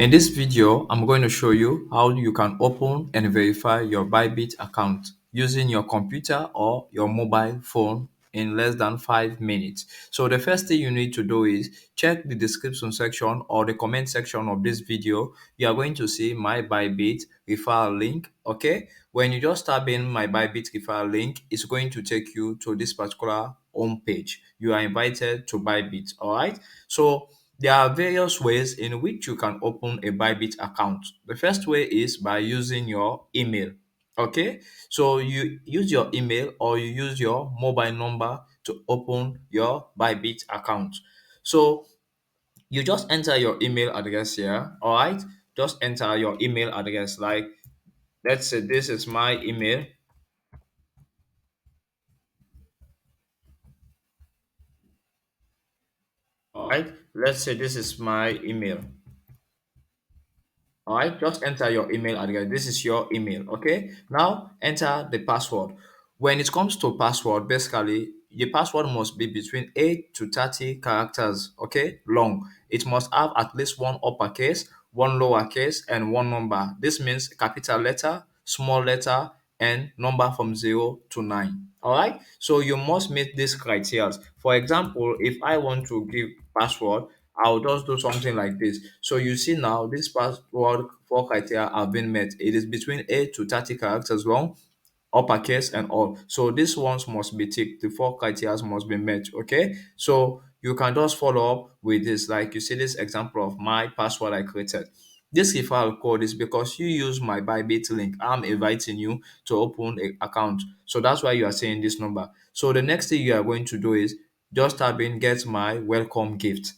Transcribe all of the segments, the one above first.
In this video, I'm going to show you how you can open and verify your ByBit account using your computer or your mobile phone in less than 5 minutes. So the first thing you need to do is check the description section or the comment section of this video. You are going to see my ByBit referral link. Okay, when you just type in my ByBit referral link, it's going to take you to this particular home page. You are invited to ByBit. All right, so there are various ways in which you can open a ByBit account. The first way is by using your email. Okay, so you use your email or you use your mobile number to open your ByBit account. So you just enter your email address here. All right, just enter your email address. Like, let's say this is my email. All right, let's say this is my email. All right, just enter your email address. This is your email. Okay, now enter the password. When it comes to password, basically the password must be between 8 to 30 characters, okay, long. It must have at least one uppercase, one lowercase, and one number. This means capital letter, small letter, and number from 0 to 9. All right, so you must meet these criteria. For example, if I want to give password, I'll just do something like this. So you see now this password four criteria have been met. It is between 8 to 30 characters long, uppercase and all. So these ones must be ticked. The four criteria must be met. Okay. So you can just follow up with this. Like you see this example of my password I created. This referral code is because you use my ByBit link. I'm inviting you to open an account. So that's why you are saying this number. So the next thing you are going to do is just type in get my welcome gift.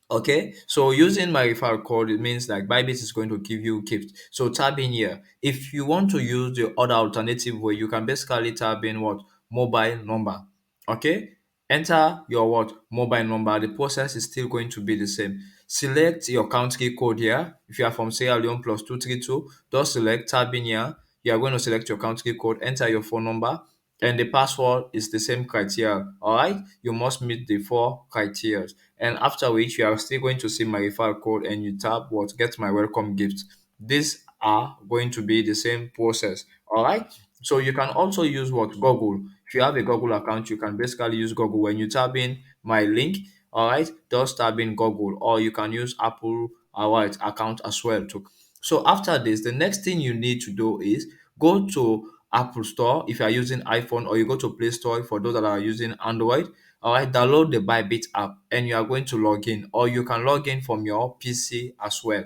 Okay, so using my referral code, it means like Bybit is going to give you gift. So tab in here. If you want to use the other alternative way, you can basically tab in what mobile number. Okay, enter your what mobile number. The process is still going to be the same. Select your country code here. If you are from Sierra Leone plus 232, just select tab in here. You are going to select your country code, enter your phone number, and the password is the same criteria. All right, you must meet the four criteria, and after which you are still going to see my referral code and you tap what get my welcome gift. These are going to be the same process. All right, so you can also use what Google. If you have a Google account, you can basically use Google. When you tap in my link, all right, just tap in Google, or you can use Apple right account as well too. So after this, the next thing you need to do is go to Apple Store if you are using iPhone, or you go to Play Store for those that are using Android. All right, download the ByBit app and you are going to log in, or you can log in from your PC as well.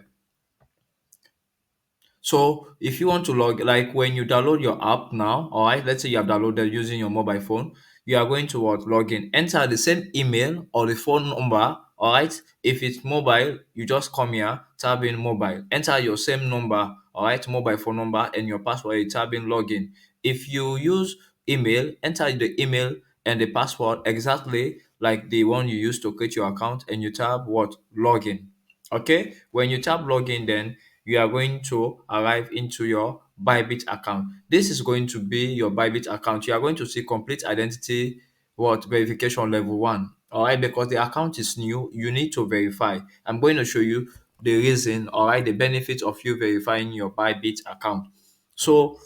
So if you want to log, like when you download your app now, all right, let's say you have downloaded using your mobile phone, you are going to what log in, enter the same email or the phone number. All right, if it's mobile, you just come here, tab in mobile, enter your same number, all right, mobile phone number and your password, you tab in login. If you use email, enter the email and the password exactly like the one you used to create your account and you tab what login. Okay, when you tap login, then you are going to arrive into your ByBit account. This is going to be your ByBit account. You are going to see complete identity what verification level 1. All right, because the account is new, you need to verify. I'm going to show you the reason, all right, the benefit of you verifying your ByBit account. So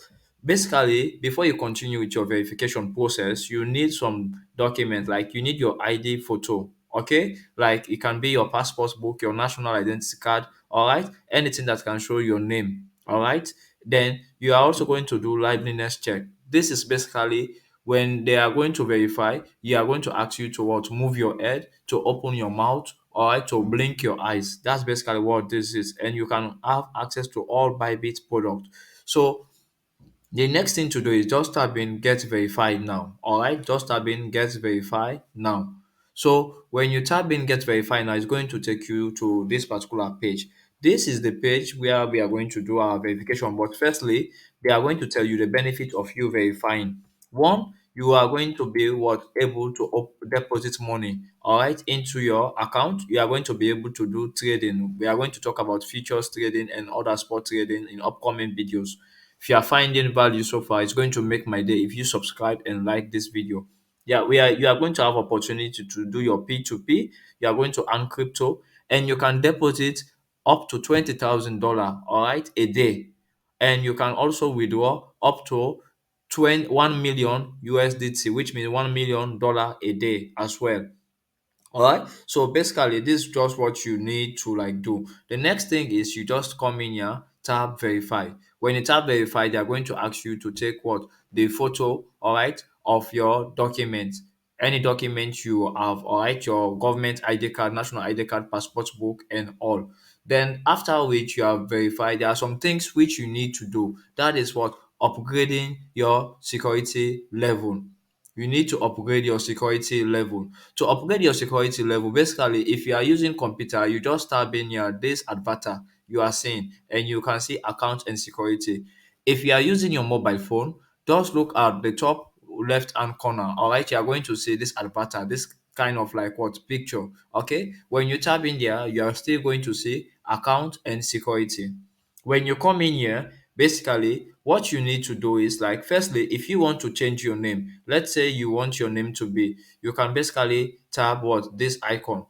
basically, before you continue with your verification process, you need some documents, like you need your ID photo. Okay, like it can be your passport book, your national identity card, all right, anything that can show your name. All right, then you are also going to do liveness check. This is basically when they are going to verify, you are going to ask you to what move your head, to open your mouth, all right, to blink your eyes. That's basically what this is, and you can have access to all ByBit products. So the next thing to do is just type in get verified now. All right, just type in get verified now. So when you type in get verified now, it's going to take you to this particular page. This is the page where we are going to do our verification. But firstly, they are going to tell you the benefit of you verifying. One, you are going to be what able to deposit money, all right, into your account. You are going to be able to do trading. We are going to talk about futures trading and other spot trading in upcoming videos. If you are finding value so far, it's going to make my day if you subscribe and like this video. Yeah, you are going to have opportunity to do your P2P. You are going to earn crypto and you can deposit up to $20,000, all right, a day. And you can also withdraw up to 1 million USDT, which means $1 million a day as well. All right. So basically, this is just what you need to like do. The next thing is you just come in here, tap verify. When you tap verify, they are going to ask you to take what the photo, all right, of your document, any document you have, all right, your government ID card, national ID card, passport book, and all. Then after which you have verified, there are some things which you need to do. That is what upgrading your security level. You need to upgrade your security level. To upgrade your security level, basically, if you are using computer, you just type in here this adverter you are seeing, and you can see account and security. If you are using your mobile phone, just look at the top left hand corner. All right, you are going to see this adverter, this kind of like what picture. Okay, when you tap in there, you are still going to see account and security. When you come in here, basically what you need to do is like, firstly, if you want to change your name, let's say you want your name to be, you can basically tap what this icon.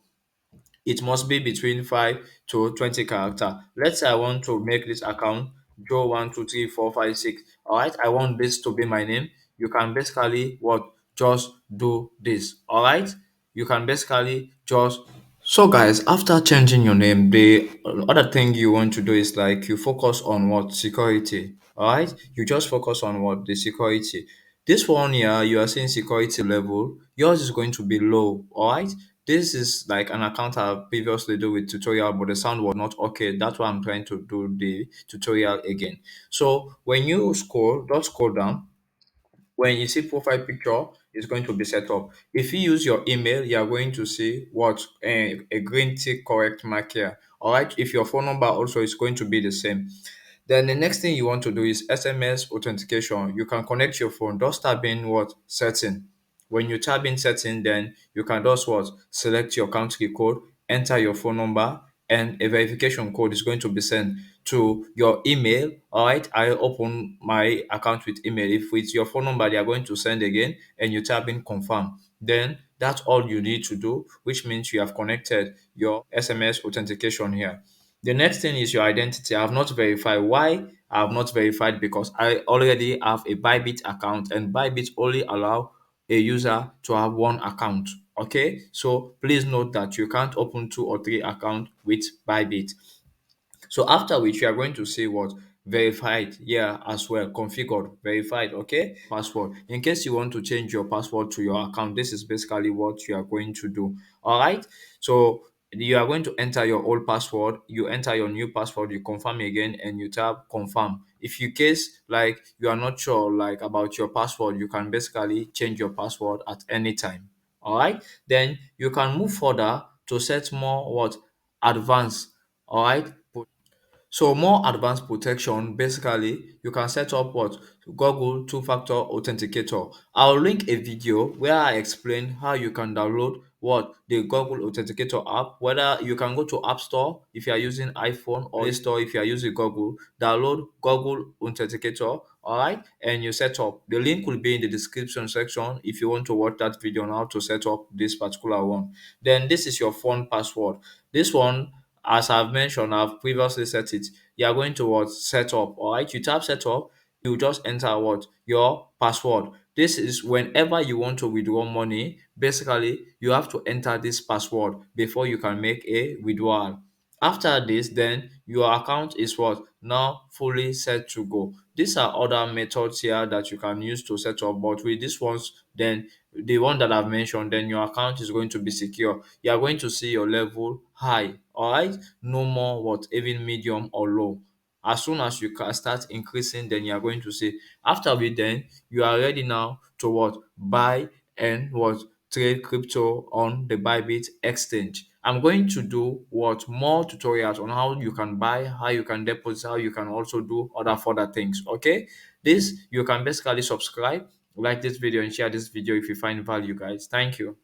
It must be between 5 to 20 character. Let's say I want to make this account Joe 1 2 3 4 5 6. All right, I want this to be my name. You can basically what, just do this. All right, you can basically just. So guys, after changing your name, the other thing you want to do is like you focus on what, security. All right, you just focus on what, the security. This one here, you are seeing security level. Yours is going to be low. All right, this is like an account I previously do with tutorial, but the sound was not okay. That's why I'm trying to do the tutorial again. So when you scroll, just scroll down. When you see profile picture, it's going to be set up. If you use your email, you are going to see what, a green tick correct mark here. All right. If your phone number also is going to be the same. Then the next thing you want to do is SMS authentication. You can connect your phone. Just type in what, setting. When you type in setting, then you can just what, select your country code, enter your phone number, and a verification code is going to be sent to your email. All right, I open my account with email. If it's your phone number, they are going to send again, and you type in confirm. Then that's all you need to do, which means you have connected your SMS authentication here. The next thing is your identity. I have not verified. Why I have not verified? Because I already have a ByBit account, and ByBit only allow a user to have one account. Okay, so please note that you can't open 2 or 3 accounts with ByBit. So after which you are going to say what, verified here as well, configured, verified. Okay, password. In case you want to change your password to your account, this is basically what you are going to do. All right, so you are going to enter your old password, you enter your new password, you confirm again, and you tap confirm. If you case like you are not sure like about your password, you can basically change your password at any time. All right, then you can move further to set more what, advanced. All right, so more advanced protection, basically, you can set up what, Google two-factor authenticator. I'll link a video where I explain how you can download what, the Google authenticator app. Whether you can go to App Store if you are using iPhone, or Play Store if you are using Google. Download Google authenticator, all right, and you set up. The link will be in the description section if you want to watch that video on how to set up this particular one. Then this is your phone password. This one, as I've mentioned, I've previously set it. You are going to what, set up. All right, you tap set up, you just enter what, your password. This is whenever you want to withdraw money, basically you have to enter this password before you can make a withdrawal. After this, then your account is what, now fully set to go. These are other methods here that you can use to set up, but with this ones, then the one that I've mentioned, then your account is going to be secure. You are going to see your level high. All right, no more what, even medium or low. As soon as you can start increasing, then you are going to see. After we, then you are ready now to what, buy and what, trade crypto on the Bybit exchange. I'm going to do what, more tutorials on how you can buy, how you can deposit, how you can also do other further things. Okay, this you can basically subscribe, like this video, and share this video if you find value, guys. Thank you.